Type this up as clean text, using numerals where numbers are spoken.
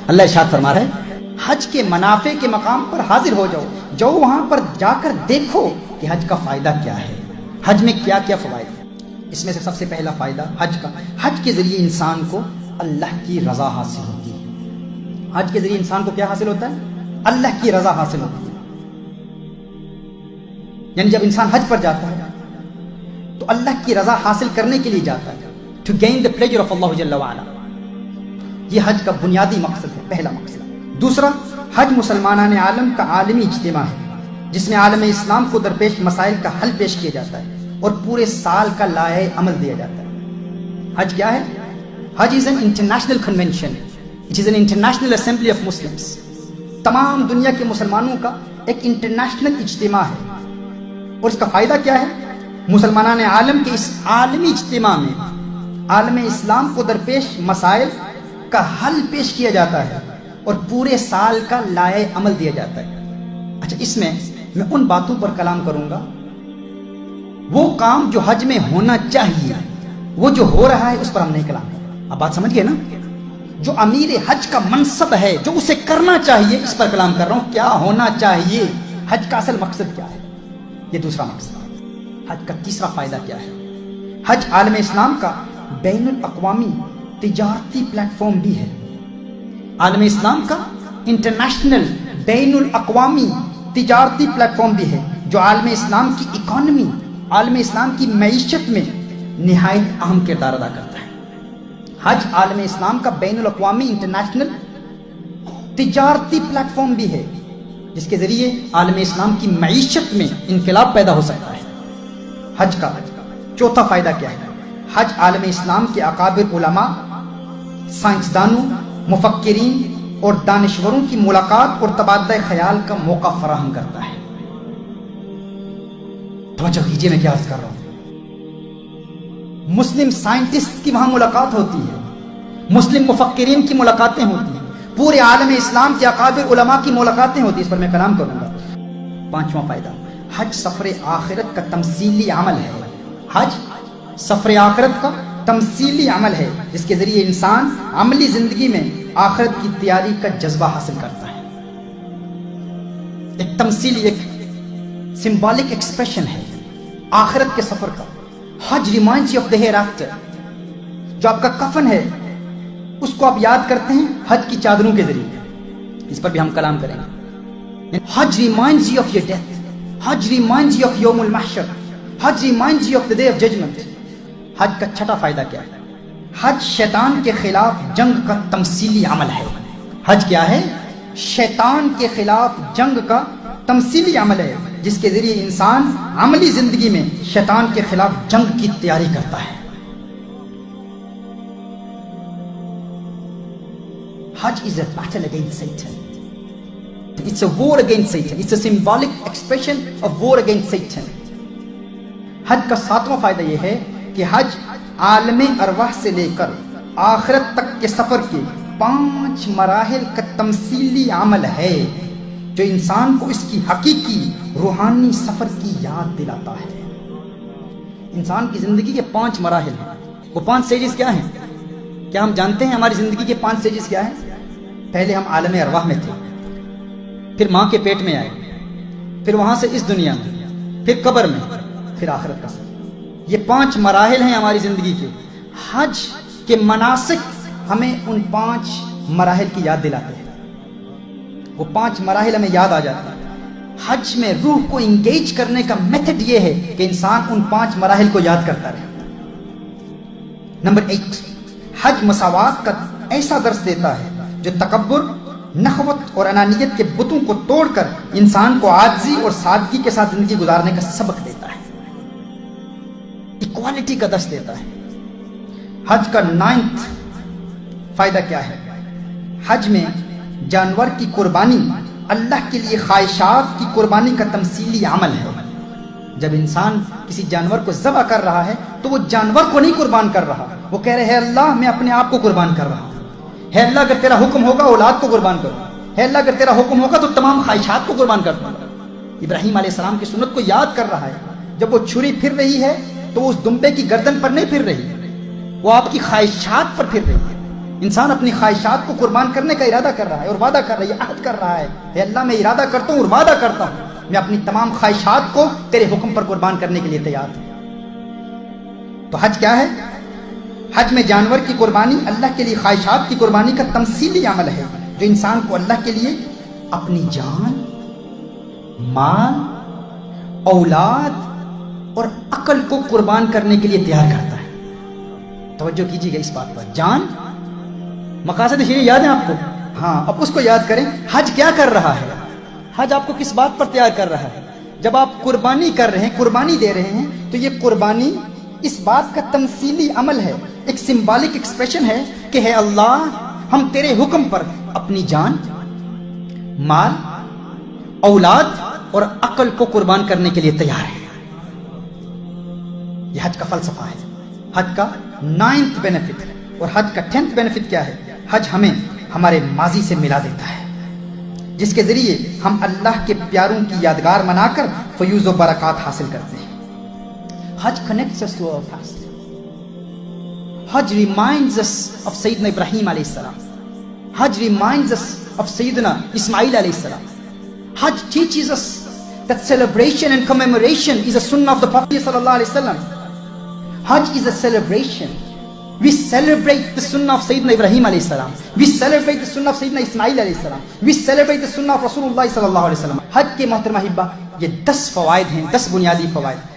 اللہ ارشاد فرما رہا ہے حج کے منافع کے مقام پر حاضر ہو جاؤ وہاں پر جا کر دیکھو کہ حج کا فائدہ کیا ہے، حج میں کیا کیا فوائد ہیں۔ اس میں سے سب سے پہلا فائدہ حج کے ذریعے انسان کو اللہ کی رضا حاصل ہوتی ہے۔ حج کے ذریعے انسان کو کیا حاصل ہوتا ہے؟ اللہ کی رضا حاصل ہوتی ہے۔ یعنی جب انسان حج پر جاتا ہے تو اللہ کی رضا حاصل کرنے کے لیے جاتا ہے، to gain the pleasure of اللہ جل وعلا۔ یہ حج کا بنیادی مقصد ہے، پہلا مقصد۔ دوسرا، حج مسلمانان عالم کا عالمی اجتماع ہے جس میں عالم اسلام کو درپیش مسائل کا حل پیش کیا جاتا ہے اور پورے سال کا لائحہ عمل دیا جاتا ہے۔ حج کیا ہے؟ حج is an international convention, it is an international assembly of Muslims. تمام دنیا کے مسلمانوں کا ایک انٹرنیشنل اجتماع ہے، اور اس کا فائدہ کیا ہے؟ مسلمانان عالم کے اس عالمی اجتماع میں عالم اسلام کو درپیش مسائل کا حل پیش کیا جاتا ہے اور پورے سال کا لائحہ عمل دیا جاتا ہے۔ اچھا، اس میں ان باتوں پر کلام کروں گا، وہ کام جو حج میں ہونا چاہیے، وہ جو ہو رہا ہے اس پر ہم نہیں کلام کریں۔ اب بات سمجھ گئے نا؟ جو امیر حج کا منصب ہے، جو اسے کرنا چاہیے، اس پر کلام کر رہا ہوں۔ کیا ہونا چاہیے؟ حج کا اصل مقصد کیا ہے؟ یہ دوسرا مقصد ہے۔ حج کا تیسرا فائدہ کیا ہے؟ حج عالم اسلام کا بین الاقوامی تجارتی پلیٹ فارم بھی ہے۔ عالم اسلام کا انٹرنیشنل بین الاقوامی تجارتی پلیٹ فارم بھی ہے جو عالم اسلام کی اکانومی، عالم اسلام کی معیشت میں نہایت اہم کردار ادا کرتا ہے۔ حج عالم اسلام کا بین الاقوامی انٹرنیشنل تجارتی پلیٹ فارم بھی ہے جس کے ذریعے عالم اسلام کی معیشت میں انقلاب پیدا ہو سکتا ہے۔ حج کا چوتھا فائدہ کیا ہے؟ حج عالم اسلام کے اکابر علماء، سائنسدانوں، مفکرین اور دانشوروں کی ملاقات اور تبادلہ خیال کا موقع فراہم کرتا ہے۔ توجہ کیجیے، میں کیا عرض کر رہا ہوں۔ مسلم سائنٹسٹ کی وہاں ملاقات ہوتی ہے، مسلم مفکرین کی ملاقاتیں ہوتی ہیں، پورے عالم اسلام کے اکابر علماء کی ملاقاتیں ہوتی ہیں۔ اس پر میں کلام کروں گا۔ پانچواں فائدہ، حج سفر آخرت کا تمثیلی عمل ہے۔ حج سفر آخرت کا تمثیلی عمل ہے جس کے ذریعے انسان عملی زندگی میں آخرت کی تیاری کا جذبہ حاصل کرتا ہے۔ ایک تمثیلی، ایک سمبولک ایکسپریشن ہے آخرت کے سفر کا۔ حج reminds you of the hereafter. جو آپ کا کفن ہے اس کو آپ یاد کرتے ہیں حج کی چادروں کے ذریعے۔ اس پر بھی ہم کلام کریں گے۔ حج reminds you of your death, حج ریمائنڈز یو آف یوم المحشر، حج reminds you of the day of judgement. حج کا چھٹا فائدہ کیا ہے؟ حج شیطان کے خلاف جنگ کا تمثیلی عمل ہے۔ حج کیا ہے؟ شیطان کے خلاف جنگ کا تمثیلی عمل ہے جس کے ذریعے انسان عملی زندگی میں شیطان کے خلاف جنگ کی تیاری کرتا ہے۔ حج is a battle against Satan. It's a war against Satan. It's a symbolic expression of war against Satan. حج کا ساتواں فائدہ یہ ہے کہ حج عالم ارواح سے لے کر آخرت تک کے سفر کے 5 مراحل کا تمثیلی عمل ہے جو انسان کو اس کی حقیقی روحانی سفر کی یاد دلاتا ہے۔ انسان کی زندگی کے 5 مراحل ہیں۔ وہ 5 سٹیجز کیا ہیں؟ کیا ہم جانتے ہیں ہماری زندگی کے 5 سٹیجز کیا ہیں؟ پہلے ہم عالم ارواح میں تھے، پھر ماں کے پیٹ میں آئے، پھر وہاں سے اس دنیا میں، پھر قبر میں، پھر آخرت کا سفر۔ یہ 5 مراحل ہیں ہماری زندگی کے۔ حج کے مناسک ہمیں ان 5 مراحل کی یاد دلاتے ہیں۔ وہ 5 مراحل ہمیں یاد آ جاتے ہیں۔ حج میں روح کو انگیج کرنے کا میتھڈ یہ ہے کہ انسان ان 5 مراحل کو یاد کرتا رہے۔ نمبر 8، حج مساوات کا ایسا درس دیتا ہے جو تکبر، نخوت اور انانیت کے بتوں کو توڑ کر انسان کو عاجزی اور سادگی کے ساتھ زندگی گزارنے کا سبق دیتا ہے، ایکوالٹی کا درس دیتا ہے۔ حج کا 9واں فائدہ کیا ہے؟ حج میں جانور کی قربانی اللہ کے لیے خواہشات کی قربانی کا تمثیلی عمل ہے۔ جب انسان کسی جانور کو ذبح کر رہا ہے تو وہ جانور کو نہیں قربان کر رہا، وہ کہہ رہے ہیں اللہ میں اپنے آپ کو قربان کر رہا ہوں۔ ہے اللہ اگر تیرا حکم ہوگا اولاد کو قربان کروں، ہے اللہ اگر تیرا حکم ہوگا تو تمام خواہشات کو قربان کر دوں گا۔ ابراہیم علیہ السلام کی سنت کو یاد کر رہا ہے۔ جب وہ چھری پھر رہی ہے تو اس دمبے کی گردن پر نہیں پھر رہی، وہ آپ کی خواہشات پر پھر رہی ہے۔ انسان اپنی خواہشات کو قربان کرنے کا ارادہ کر رہا ہے اور وعدہ کر رہا ہے، عہد کر رہا ہے، اے اللہ میں ارادہ کرتا ہوں اور وعدہ کرتا ہوں میں اپنی تمام خواہشات کو تیرے حکم پر قربان کرنے کے لیے تیار ہوں۔ تو حج کیا ہے؟ حج میں جانور کی قربانی اللہ کے لیے خواہشات کی قربانی کا تمثیلی عمل ہے جو انسان کو اللہ کے لیے اپنی جان، مال، اولاد اور عقل کو قربان کرنے کے لیے تیار کرتا ہے۔ توجہ کیجیے گا اس بات پر۔ جان، مقاصد شریعہ یاد ہے آپ کو؟ ہاں، اب اس کو یاد کریں۔ حج کیا کر رہا ہے؟ حج آپ کو کس بات پر تیار کر رہا ہے؟ جب آپ قربانی کر رہے ہیں، قربانی دے رہے ہیں، تو یہ قربانی اس بات کا تمثیلی عمل ہے، ایک سمبولک ایکسپریشن ہے کہ ہے اللہ، ہم تیرے حکم پر اپنی جان، مال، اولاد اور عقل کو قربان کرنے کے لیے تیار ہیں۔ یہ حج کا فلسفہ ہے، حج کا 9th بینیفٹ۔ اور حج کا 10th بینیفٹ کیا ہے؟ حج ہمیں ہمارے ماضی سے ملا دیتا ہے، جس کے ذریعے ہم اللہ کے پیاروں کی یادگار منا کر فیوز و برکات حاصل کرتے ہیں۔ حج connects us to our past. Hajj reminds us of سیدنا ابراہیم علیہ السلام. حج reminds us of سیدنا اسماعیل علیہ السلام. حج teaches us that celebration and commemoration is a sunnah of the Prophet صلی اللہ علیہ وسلم. Hajj is a celebration. We celebrate the sunnah of Sayyidina Ibrahim alayhi salam. We celebrate the sunnah of Sayyidina Ismail alayhi salam. We celebrate the sunnah of Rasulullah sallallahu alayhi wasallam. حج کے محترم احبہ یہ 10 فوائد ہیں، 10 بنیادی فوائد۔